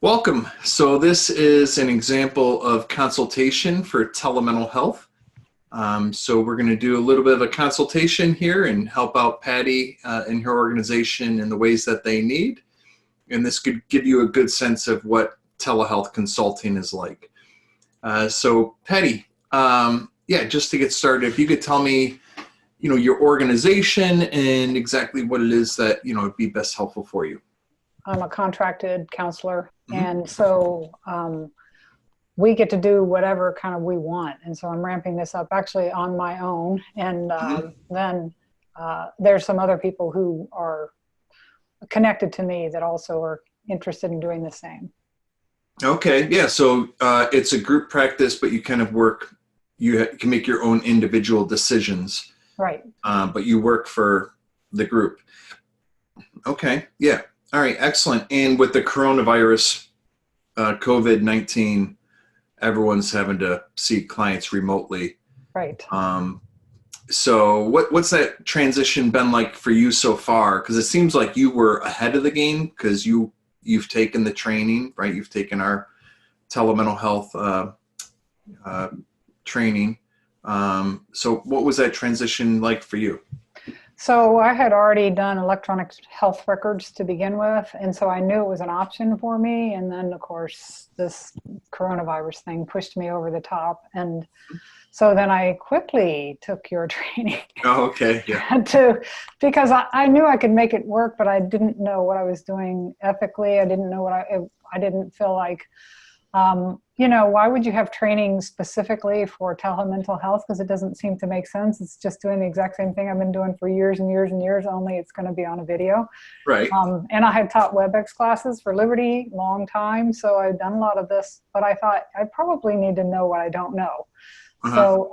Welcome. So this is an example of consultation for telemental health. So we're going to do a little bit of a consultation here and help out Patty and her organization in the ways that they need. And this could give you a good sense of what telehealth consulting is like. So Patty, just to get started, if you could tell me, your organization and exactly what it is that, would be best helpful for you. I'm a contracted counselor, and so we get to do whatever kind of we want. And so I'm ramping this up actually on my own. And then there's some other people who are connected to me that also are interested in doing the same. Okay, yeah. So it's a group practice, but you kind of work, you can make your own individual decisions. Right. But you work for the group. Okay, yeah. All right, excellent. And with the coronavirus, COVID-19, everyone's having to see clients remotely. Right. So what's that transition been like for you so far? Because it seems like you were ahead of the game because you've taken the training, right? You've taken our telemental health training. So what was that transition like for you? So I had already done electronic health records to begin with, and so I knew it was an option for me. And then, of course, this coronavirus thing pushed me over the top. And so then I quickly took your training. Oh, okay. Yeah. Because I knew I could make it work, but I didn't know what I was doing ethically. I didn't know what I didn't feel like, why would you have training specifically for telemental health? Because it doesn't seem to make sense. It's just doing the exact same thing I've been doing for years and years and years, only it's going to be on a video. Right. And I had taught WebEx classes for Liberty long time. So I've done a lot of this, but I thought I probably need to know what I don't know. So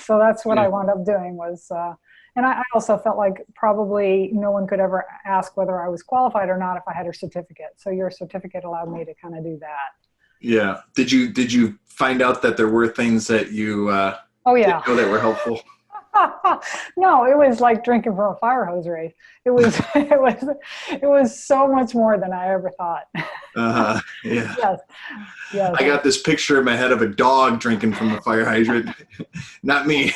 that's what I wound up doing was, and I also felt like probably no one could ever ask whether I was qualified or not if I had a certificate. So your certificate allowed me to kind of do that. Yeah. Did you find out that there were things that you didn't know that were helpful? No, it was like drinking from a fire hose, Ray. It was so much more than I ever thought. Yeah. Yes. I got this picture in my head of a dog drinking from the fire hydrant. Not me.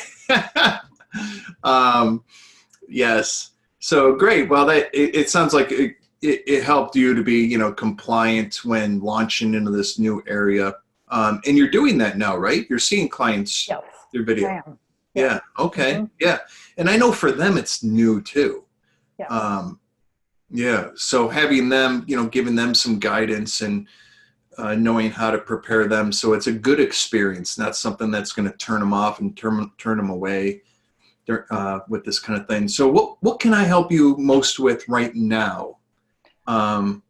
Yes. So great. Well, it sounds like it helped you to be, compliant when launching into this new area. And you're doing that now, right? You're seeing clients through video. I am. Yeah. Okay. Yeah. And I know for them, it's new too. Yeah. So having them, giving them some guidance and knowing how to prepare them. So it's a good experience, not something that's going to turn them off and turn them away with this kind of thing. So what can I help you most with right now? So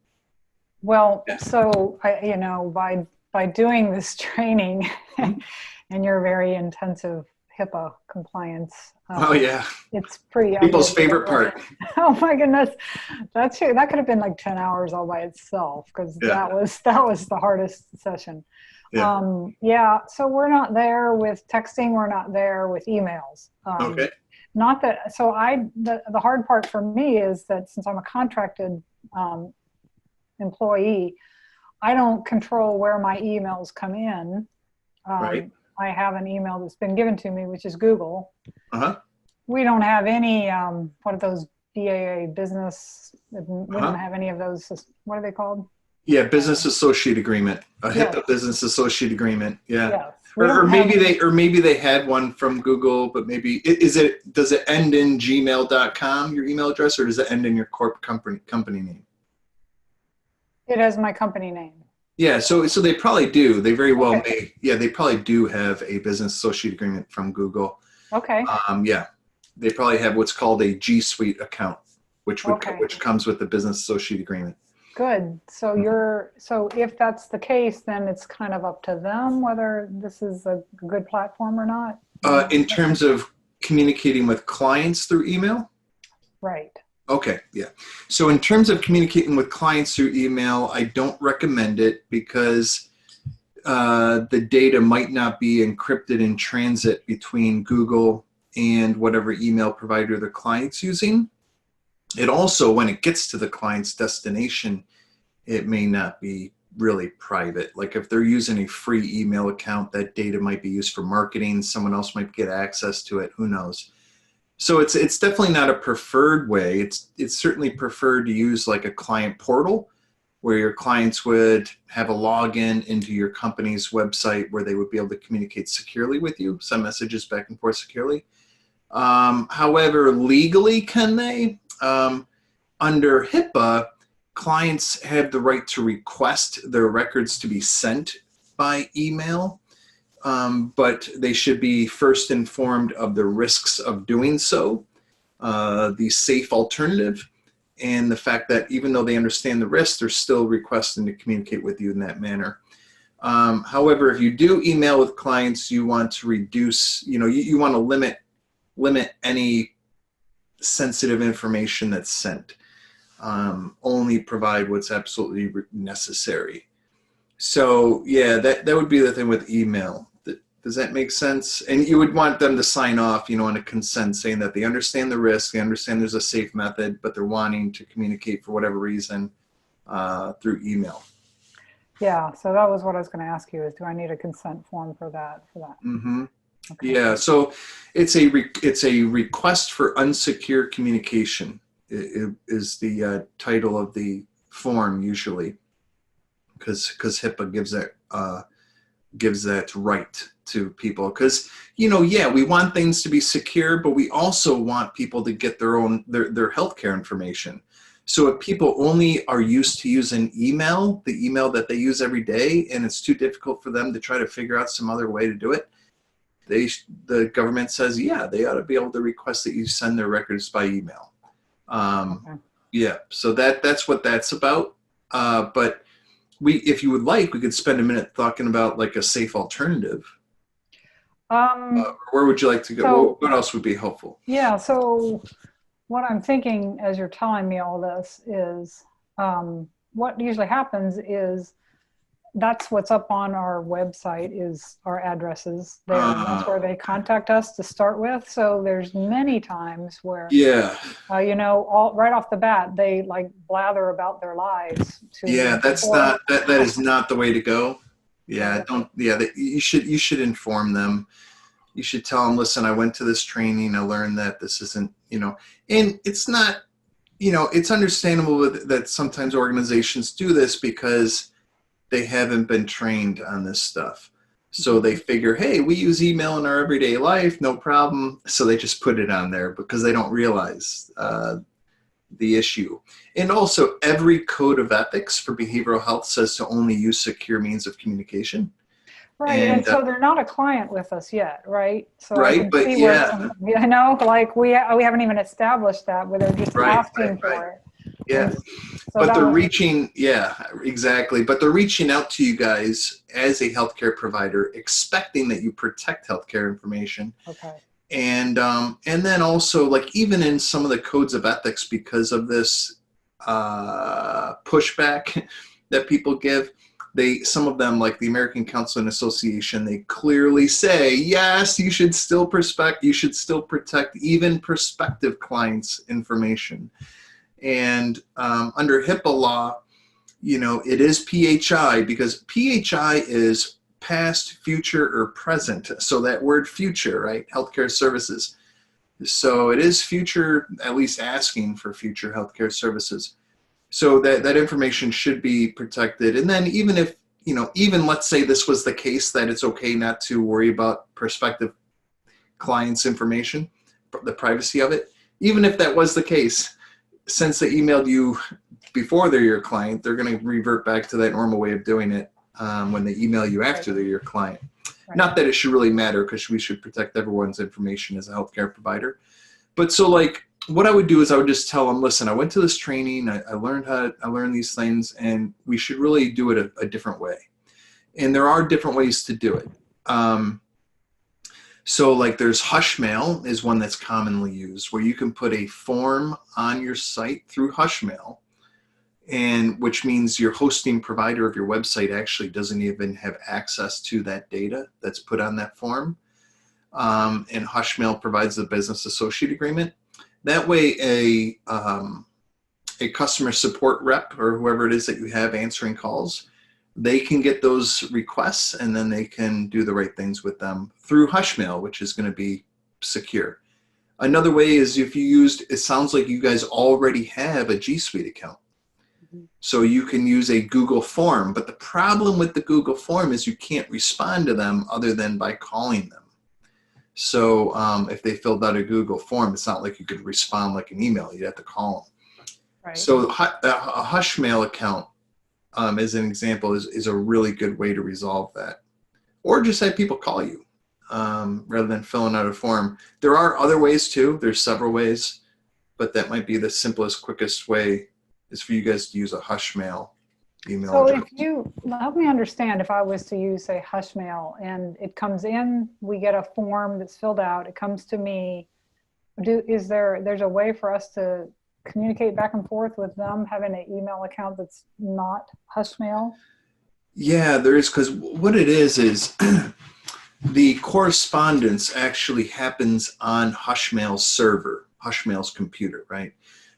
by doing this training and your very intensive HIPAA compliance. It's pretty people's favorite part. Oh my goodness. That could have been like 10 hours all by itself because that was the hardest session. Yeah. So we're not there with texting. We're not there with emails. Okay. Not that, so the hard part for me is that since I'm a contracted employee, I don't control where my emails come in. Right. I have an email that's been given to me, which is Google. We don't have any, what are those BAA business? We don't have any of those. What are they called? Yeah, business associate agreement. HIPAA business associate agreement. Yeah. Yes. Or maybe they had one from Google, but maybe does it end in gmail.com, your email address, or does it end in your company name? It has my company name. Yeah, so they probably do. They very well may. Yeah, they probably do have a business associate agreement from Google. Okay. They probably have what's called a G Suite account, which comes with the business associate agreement. Good. So so if that's the case, then it's kind of up to them whether this is a good platform or not. In terms of communicating with clients through email? Right. Okay, yeah. So in terms of communicating with clients through email, I don't recommend it because the data might not be encrypted in transit between Google and whatever email provider the client's using. It also, when it gets to the client's destination, it may not be really private. Like if they're using a free email account, that data might be used for marketing. Someone else might get access to it. Who knows? So it's definitely not a preferred way. It's certainly preferred to use like a client portal where your clients would have a login into your company's website where they would be able to communicate securely with you, send messages back and forth securely. However, legally, can they? Under HIPAA, clients have the right to request their records to be sent by email, but they should be first informed of the risks of doing so, the safe alternative, and the fact that even though they understand the risk, they're still requesting to communicate with you in that manner. However, if you do email with clients, you want to reduce, you want to limit any sensitive information that's sent. Only provide what's absolutely necessary. So yeah, that would be the thing with email. Does that make sense? And you would want them to sign off, on a consent saying that they understand the risk, they understand there's a safe method, but they're wanting to communicate for whatever reason through email. Yeah, so that was what I was going to ask you is, do I need a consent form for that? Mm-hmm. Okay. Yeah, so it's a request for unsecure communication is the title of the form usually, because HIPAA gives that right to people. Because we want things to be secure, but we also want people to get their healthcare information. So if people only are used to using email, the email that they use every day, and it's too difficult for them to try to figure out some other way to do it, the government says, yeah, they ought to be able to request that you send their records by email. Okay. Yeah, so that's what that's about. But if you would like, we could spend a minute talking about like a safe alternative. Where would you like to go? So, what else would be helpful? Yeah, so what I'm thinking as you're telling me all this is what usually happens is that's what's up on our website is our addresses there. And that's where they contact us to start with. So there's many times where, all right off the bat, they like blather about their lives. That is not the way to go. Yeah, you should inform them. You should tell them, listen, I went to this training. I learned that this isn't, and it's not, it's understandable that sometimes organizations do this because they haven't been trained on this stuff. So they figure, hey, we use email in our everyday life, no problem. So they just put it on there because they don't realize the issue. And also every code of ethics for behavioral health says to only use secure means of communication. Right, and so they're not a client with us yet, right? So right, but yeah. Like we haven't even established that, where they're just asking for it. Yeah. But they're reaching, exactly. But they're reaching out to you guys as a healthcare provider, expecting that you protect healthcare information. Okay. And then also, like, even in some of the codes of ethics, because of this pushback that people give, some of them, like the American Counseling Association, they clearly say, yes, you should still protect even prospective clients' information. And under HIPAA law, it is PHI, because PHI is past, future, or present. So that word future, right? Healthcare services. So it is future, at least asking for future healthcare services. So that information should be protected. And then even if, even let's say this was the case that it's okay not to worry about prospective clients' information, the privacy of it, even if that was the case, since they emailed you before they're your client, they're going to revert back to that normal way of doing it when they email you after they're your client. Right. Not that it should really matter, because we should protect everyone's information as a healthcare provider. But so, like, what I would do is I would just tell them, listen, I went to this training, I learned these things, and we should really do it a different way. And there are different ways to do it. So like there's Hushmail is one that's commonly used, where you can put a form on your site through Hushmail, and which means your hosting provider of your website actually doesn't even have access to that data that's put on that form. And Hushmail provides the business associate agreement. That way a customer support rep or whoever it is that you have answering calls they can get those requests, and then they can do the right things with them through Hushmail, which is going to be secure. Another way is if you used, it sounds like you guys already have a G Suite account. So you can use a Google form, but the problem with the Google form is you can't respond to them other than by calling them. So if they filled out a Google form, it's not like you could respond like an email. You'd have to call them. Right. So a Hushmail account, as an example, is a really good way to resolve that. Or just have people call you rather than filling out a form. There are other ways too. There's several ways, but that might be the simplest, quickest way is for you guys to use a Hushmail email So address. if you help me understand, if I was to use, say, Hushmail, and it comes in, we get a form that's filled out, it comes to me, there's a way for us to communicate back and forth with them having an email account that's not Hushmail? Yeah, there is, because what it is the correspondence actually happens on Hushmail's server, Hushmail's computer, right?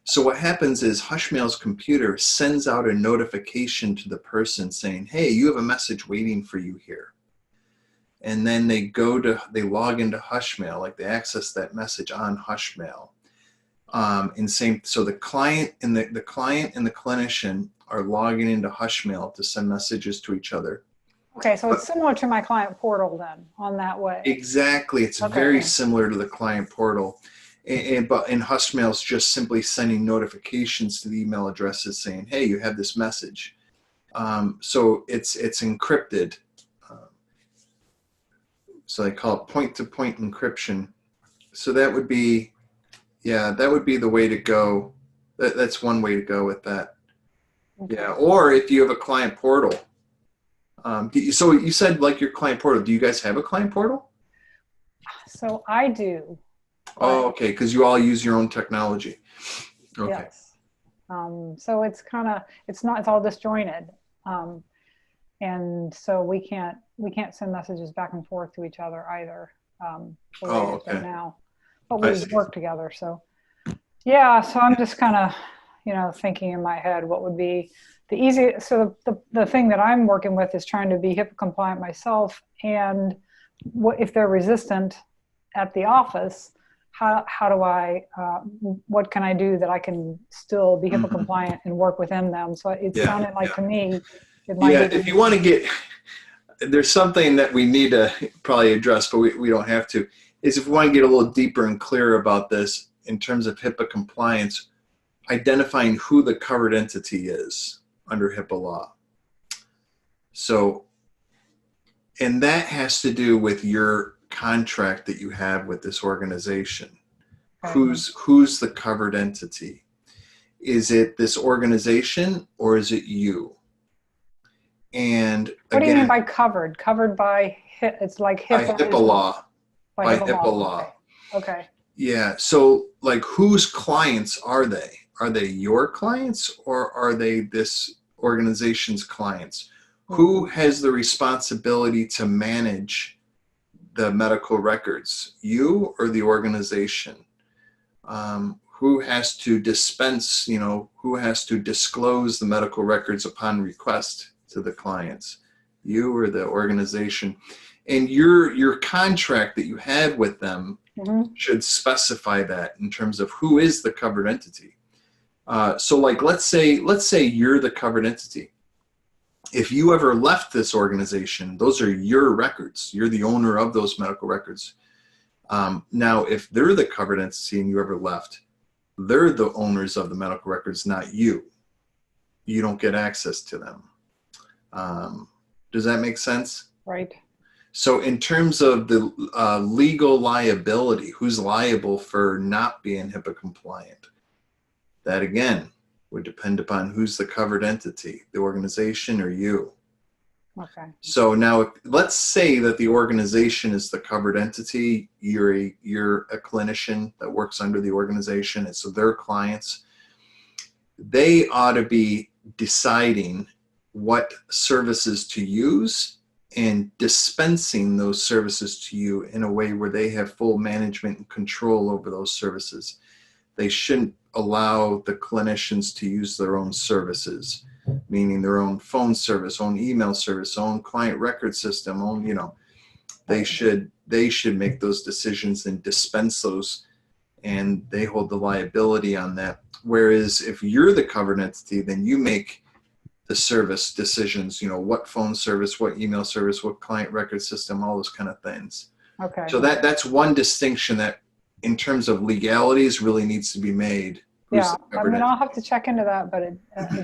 So what happens is Hushmail's computer sends out a notification to the person saying, hey, you have a message waiting for you here. And then they log into Hushmail, like they access that message on Hushmail. So the client and the client and the clinician are logging into Hushmail to send messages to each other. Okay, so it's similar to my client portal then, on that way. Exactly. It's very similar to the client portal. But Hushmail is just simply sending notifications to the email addresses saying, hey, you have this message. So it's encrypted. So they call it point-to-point encryption. So that would be, that would be the way to go. That's one way to go with that. Okay. Yeah, or if you have a client portal. So you said like your client portal. Do you guys have a client portal? So I do. Oh, okay, because you all use your own technology. Okay. Yes. So it's it's all disjointed. And so we can't send messages back and forth to each other either. Okay. Now, but we work together. So yeah, so I'm just kind of, thinking in my head what would be the easiest. So the thing that I'm working with is trying to be HIPAA compliant myself. And if they're resistant at the office, how do I, what can I do that I can still be HIPAA compliant and work within them? So it sounded like to me, if you want to get, there's something that we need to probably address, but we don't have to, is if we want to get a little deeper and clearer about this in terms of HIPAA compliance, identifying who the covered entity is under HIPAA law. So, and that has to do with your contract that you have with this organization. Okay. Who's the covered entity? Is it this organization or is it you? And what do you mean by covered? Covered by it's like HIPAA. By HIPAA law. By HIPAA law. Okay. Yeah. So like whose clients are they? Are they your clients or are they this organization's clients? Mm-hmm. Who has the responsibility to manage the medical records? You or the organization? Who has to dispense, who has to disclose the medical records upon request to the clients? You or the organization? And your contract that you have with them should specify that in terms of who is the covered entity. So like, let's say you're the covered entity. If you ever left this organization, those are your records. You're the owner of those medical records. Now, if they're the covered entity and you ever left, they're the owners of the medical records, not you. You don't get access to them. Does that make sense? Right. So in terms of the legal liability, who's liable for not being HIPAA compliant? That again would depend upon who's the covered entity, the organization or you. Okay. So now let's say that the organization is the covered entity. You're a clinician that works under the organization, and so their clients, they ought to be deciding what services to use and dispensing those services to you in a way where they have full management and control over those services. They shouldn't allow the clinicians to use their own services. meaning their own phone service, own email service, own client record system, own, they should make those decisions and dispense those, and they hold the liability on that. Whereas if you're the covered entity, then you make the service decisions, what phone service, what email service, what client record system, all those kind of things. Okay. So that's one distinction that in terms of legalities really needs to be made. Yeah, I mean, I'll have to check into that, but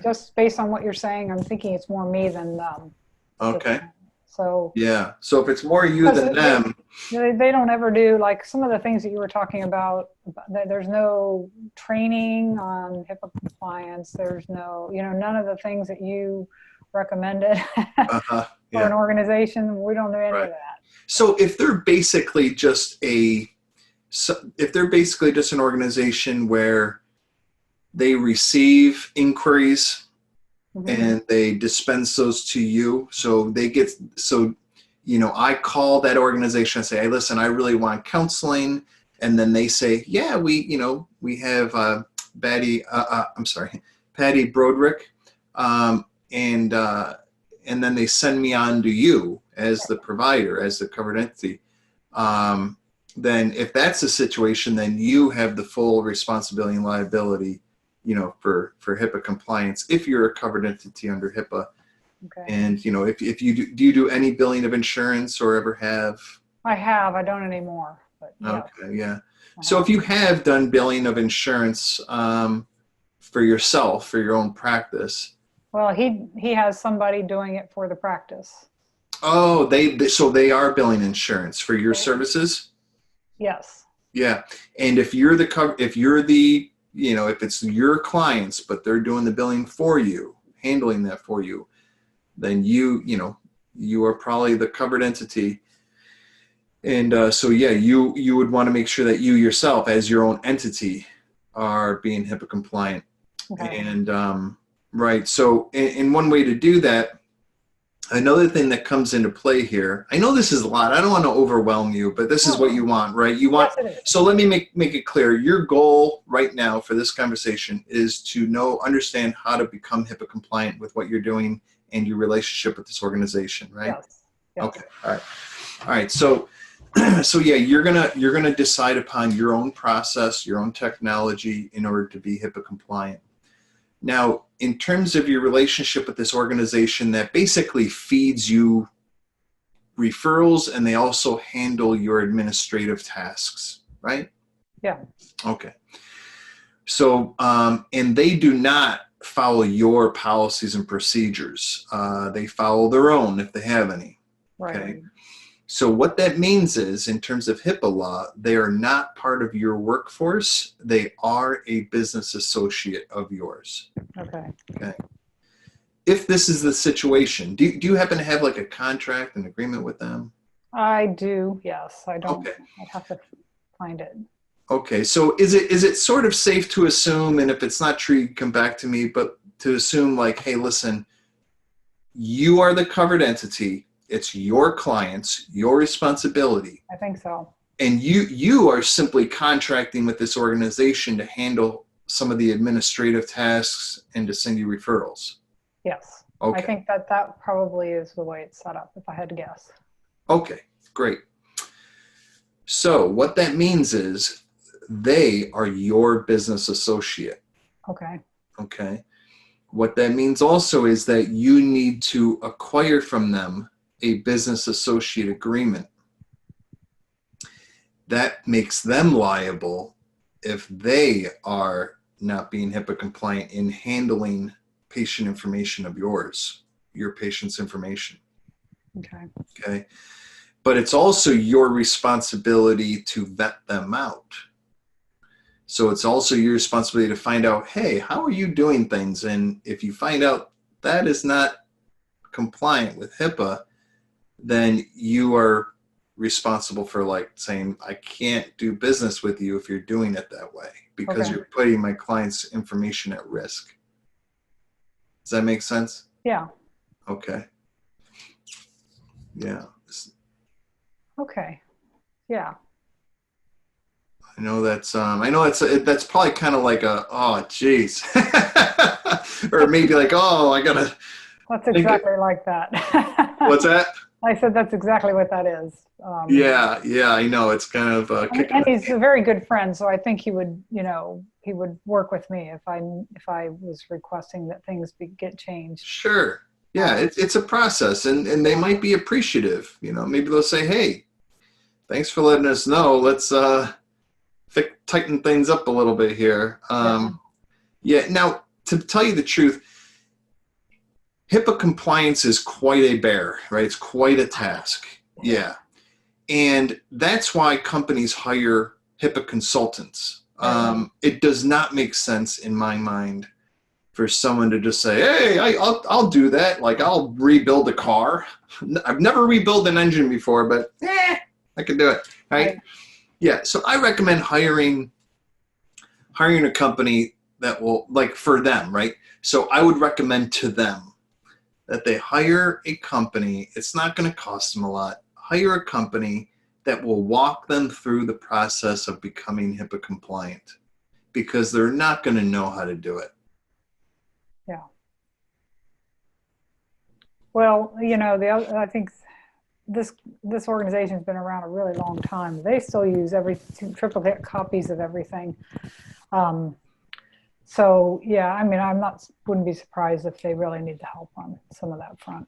just based on what you're saying, I'm thinking it's more me than them. Okay. So yeah. So if it's more you than them. They don't ever do, like some of the things that you were talking about, there's no training on HIPAA compliance. There's no, none of the things that you recommended for an organization. We don't do any of that. So if they're basically just an organization where they receive inquiries and they dispense those to you. I call that organization and say, hey, listen, I really want counseling. And then they say, yeah, we have Patty Broderick. And then they send me on to you as the provider, as the covered entity. Then if that's the situation, then you have the full responsibility and liability, for HIPAA compliance if you're a covered entity under HIPAA. Okay. And, if you do any billing of insurance or ever have? I have. I don't anymore. But yeah. Okay, yeah. So if you have done billing of insurance for yourself, for your own practice. Well, he has somebody doing it for the practice. Oh, so they are billing insurance for your services? Yes. Yeah. And if it's your clients, but they're doing the billing for you, handling that for you, then you are probably the covered entity. And you would want to make sure that you yourself, as your own entity, are being HIPAA compliant. Okay. And right. So in one way to do that, another thing that comes into play here, I know this is a lot. I don't want to overwhelm you, but this is what you want, right? You want. Yes, so let me make it clear. Your goal right now for this conversation is to understand how to become HIPAA compliant with what you're doing and your relationship with this organization, right? Yes. Yes. Okay. All right. So you're gonna decide upon your own process, your own technology in order to be HIPAA compliant. Now, in terms of your relationship with this organization that basically feeds you referrals and they also handle your administrative tasks, right? Yeah. Okay. So, and they do not follow your policies and procedures. They follow their own if they have any. Right. Okay. So what that means is, in terms of HIPAA law, they are not part of your workforce. They are a business associate of yours. Okay. Okay. If this is the situation, do you happen to have like a contract, an agreement with them? I do, yes. I don't. Okay. I'd have to find it. Okay. So is it sort of safe to assume, and if it's not true, you can come back to me, but to assume like, hey, listen, you are the covered entity. It's your clients, your responsibility. I think so. And you are simply contracting with this organization to handle some of the administrative tasks and to send you referrals. Yes. Okay. I think that probably is the way it's set up, if I had to guess. Okay, great. So what that means is they are your business associate. Okay. Okay. What that means also is that you need to acquire from them a business associate agreement. That makes them liable if they are not being HIPAA compliant in handling patient information of yours, your patient's information. Okay. Okay. But it's also your responsibility to vet them out. So it's also your responsibility to find out, hey, how are you doing things? And if you find out that is not compliant with HIPAA, then you are responsible for like saying, I can't do business with you if you're doing it that way because you're putting my client's information at risk. Does that make sense? Yeah. Okay. Yeah. Okay. Yeah. I know that's probably kind of like oh geez. Or maybe like, oh, I gotta. That's exactly like that. What's that? I said that's exactly what that is. Yeah, I know. It's kind of And he's a very good friend, so I think he would, he would work with me if I was requesting that things get changed. Sure. Yeah, it's a process, and they might be appreciative. Maybe they'll say, "Hey, thanks for letting us know. Let's tighten things up a little bit here." Yeah. Now, to tell you the truth, HIPAA compliance is quite a bear, right? It's quite a task. Yeah. And that's why companies hire HIPAA consultants. It does not make sense in my mind for someone to just say, hey, I'll do that. Like, I'll rebuild a car. I've never rebuilt an engine before, but I can do it, right? Yeah, so I recommend hiring a company that will, like, for them, right? So I would recommend to them that they hire a company. It's not going to cost them a lot. Hire a company that will walk them through the process of becoming HIPAA compliant, because they're not going to know how to do it. Yeah. Well, I think this organization's been around a really long time. They still use triplicate copies of everything. So yeah, I mean, wouldn't be surprised if they really need the help on some of that front.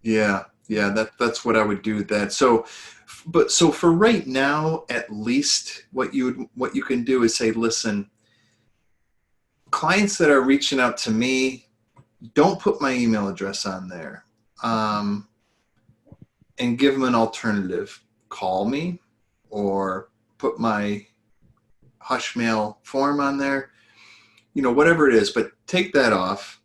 Yeah, that's what I would do with that. So for right now, at least what you can do is say, listen, clients that are reaching out to me, don't put my email address on there, and give them an alternative. Call me, or put my hush mail form on there, whatever it is, but take that off.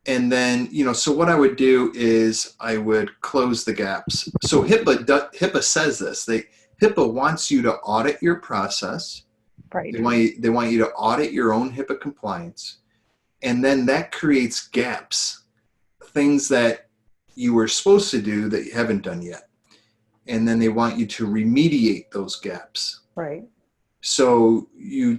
And then, so what I would do is I would close the gaps. So HIPAA says this. HIPAA wants you to audit your process. Right. They want you to audit your own HIPAA compliance. And then that creates gaps, things that you were supposed to do that you haven't done yet. And then they want you to remediate those gaps. Right. So you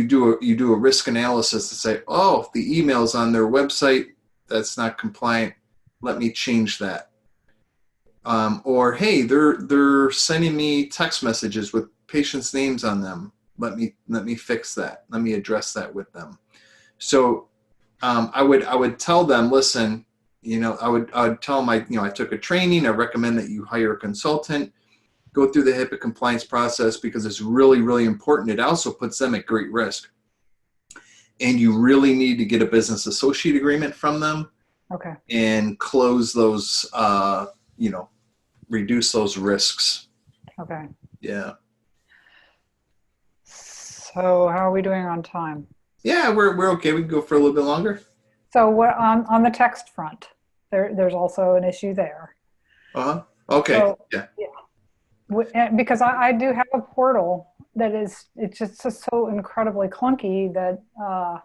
do a risk analysis to say, oh, the email's on their website, that's not compliant, let me change that. Or, hey, they're sending me text messages with patients' names on them. Let me fix that. Let me address that with them. So I would tell them, listen, I would tell them I took a training. I recommend that you hire a consultant, go through the HIPAA compliance process, because it's really, really important. It also puts them at great risk. And you really need to get a business associate agreement from them. Okay. And close those, reduce those risks. Okay. Yeah. So how are we doing on time? Yeah, we're okay. We can go for a little bit longer. So what on the text front, there's also an issue there. Okay. So, yeah. Because I do have a portal that it's just so incredibly clunky that I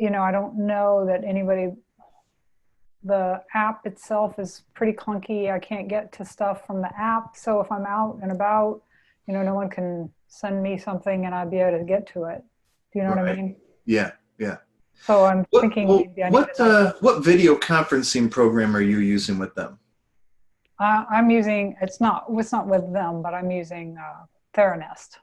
don't know that the app itself is pretty clunky. I can't get to stuff from the app. So if I'm out and about, no one can send me something and I'd be able to get to it. Do you know what I mean? Yeah. So I'm thinking maybe I need what video conferencing program are you using with them? I'm using, it's not with them, but I'm using Theranest.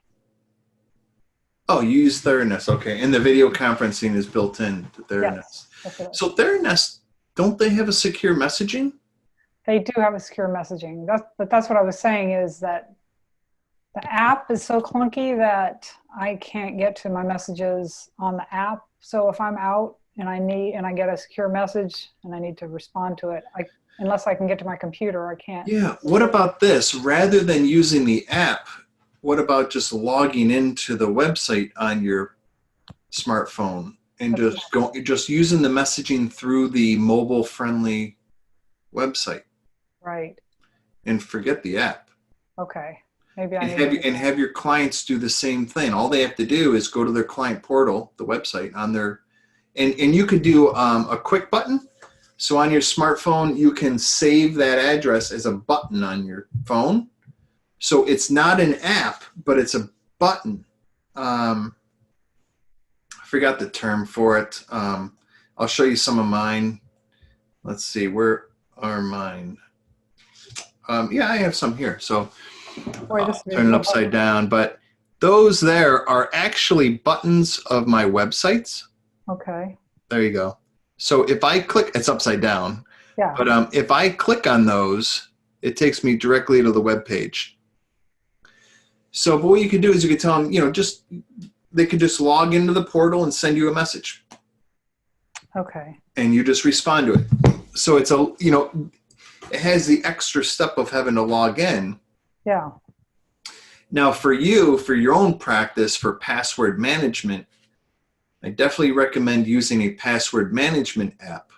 Oh, you use Theranest, okay. And the video conferencing is built in to Theranest. Yes, so Theranest, don't they have a secure messaging? They do have a secure messaging. But that's what I was saying, is that the app is so clunky that I can't get to my messages on the app. So if I'm out and I get a secure message and I need to respond to it, unless I can get to my computer, I can't. Yeah. What about this? Rather than using the app, what about just logging into the website on your smartphone and just using the messaging through the mobile-friendly website? Right. And forget the app. Okay. Maybe have your clients do the same thing. All they have to do is go to their client portal, the website on their, and you could do a quick button. So on your smartphone, you can save that address as a button on your phone. So it's not an app, but it's a button. forgot the term for it. I'll show you some of mine. Let's see, where are mine? Yeah, I have some here. So Boy, this turn it upside down. But those there are actually buttons of my websites. Okay. There you go. So if I click, it's upside down. Yeah. But if I click on those, it takes me directly to the web page. So but what you can do is you can tell them, they could just log into the portal and send you a message. Okay. And you just respond to it. So it's it has the extra step of having to log in. Yeah. Now for you, for your own practice, for password management, I definitely recommend using a password management app.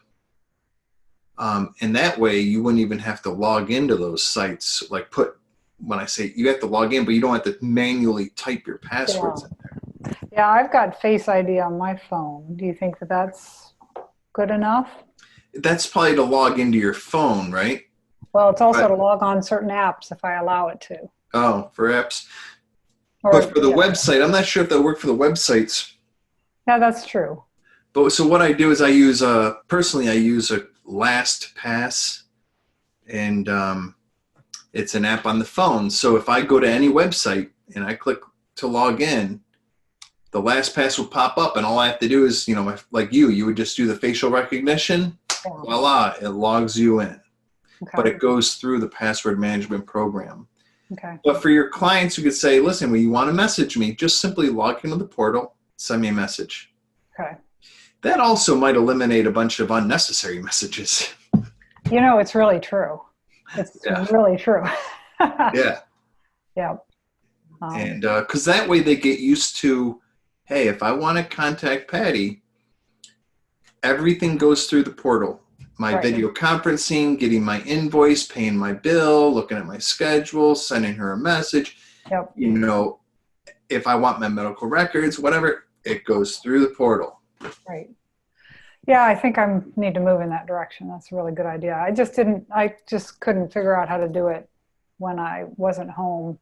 And that way you wouldn't even have to log into those sites. Like when I say you have to log in, but you don't have to manually type your passwords in there. Yeah, I've got Face ID on my phone. Do you think that that's good enough? That's probably to log into your phone, right? Well, it's also to log on certain apps if I allow it to. Oh, for apps. But for the website, I'm not sure if that work for the websites. Yeah, that's true. But so what I do is I use personally I use a LastPass, and it's an app on the phone. So if I go to any website and I click to log in, the LastPass will pop up, and all I have to do is, like you would just do the facial recognition. Yeah. Voila, it logs you in. Okay. But it goes through the password management program. Okay. But for your clients, you could say, listen, when you want to message me, just simply log into the portal, send me a message. Okay. That also might eliminate a bunch of unnecessary messages. It's really true. It's really true. Yeah. Yeah. And because that way they get used to, hey, if I want to contact Patty, everything goes through the portal. My video conferencing, getting my invoice, paying my bill, looking at my schedule, sending her a message. Yep. If I want my medical records, whatever, it goes through the portal. Right. Yeah, I think I need to move in that direction. That's a really good idea. I just couldn't figure out how to do it when I wasn't home.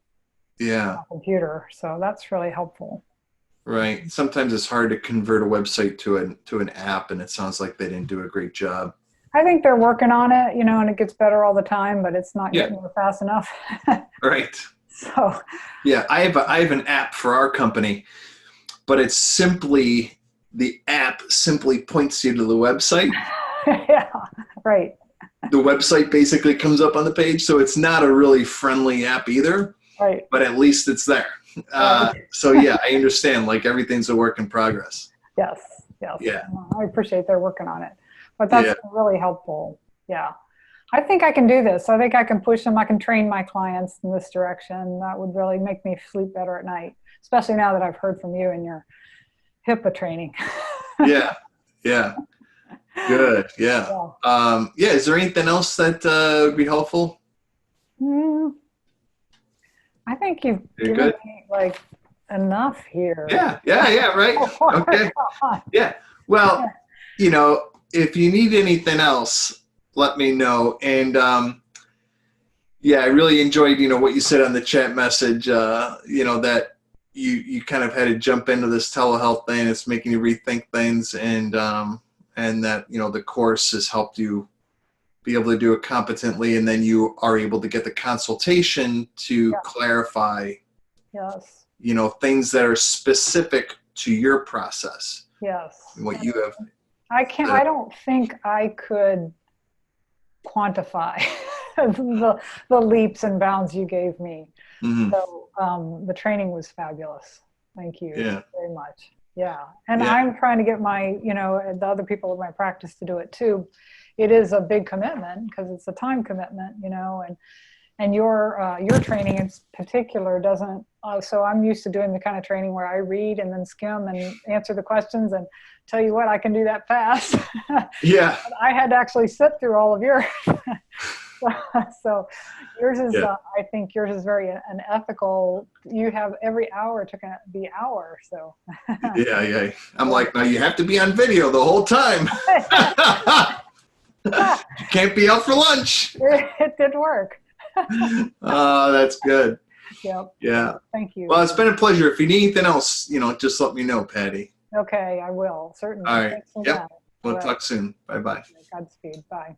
Yeah. On a computer. So that's really helpful. Right. Sometimes it's hard to convert a website to an app, and it sounds like they didn't do a great job. I think they're working on it, and it gets better all the time, but it's not getting there fast enough. Right. So. Yeah, I have an app for our company, but it's simply, the app simply points you to the website. Yeah, right. The website basically comes up on the page, so it's not a really friendly app either. Right. But at least it's there. So yeah, I understand, like everything's a work in progress. Yes. Yeah. I appreciate they're working on it. But that's really helpful. Yeah. I think I can do this. I think I can push them. I can train my clients in this direction. That would really make me sleep better at night, especially now that I've heard from you and your HIPAA training. Yeah. Good. Yeah. Is there anything else that would be helpful? I think you've given me enough here. Yeah, right. Okay. Yeah. Well, if you need anything else, let me know. And I really enjoyed, what you said on the chat message, that you kind of had to jump into this telehealth thing. It's making you rethink things, and that, the course has helped you be able to do it competently, and then you are able to get the consultation to clarify, things that are specific to your process. Yes. What you have. I don't think I could quantify the leaps and bounds you gave me. Mm-hmm. So the training was fabulous. Thank you very much. Yeah. And I'm trying to get my, the other people in my practice to do it too. It is a big commitment because it's a time commitment, and your training in particular doesn't. So I'm used to doing the kind of training where I read and then skim and answer the questions, and tell you what, I can do that fast. Yeah. I had to actually sit through all of yours. So yours is, I think yours is very unethical. You have every hour took the hour. So. Yeah. I'm like, no, you have to be on video the whole time. You can't be out for lunch. It did work. Oh, that's good. Yep. Yeah. Thank you. Well, it's been a pleasure. If you need anything else, just let me know, Patty. Okay, I will, certainly. All right. Thanks Yep. again. We'll All right. talk soon. Bye-bye. Godspeed. Bye.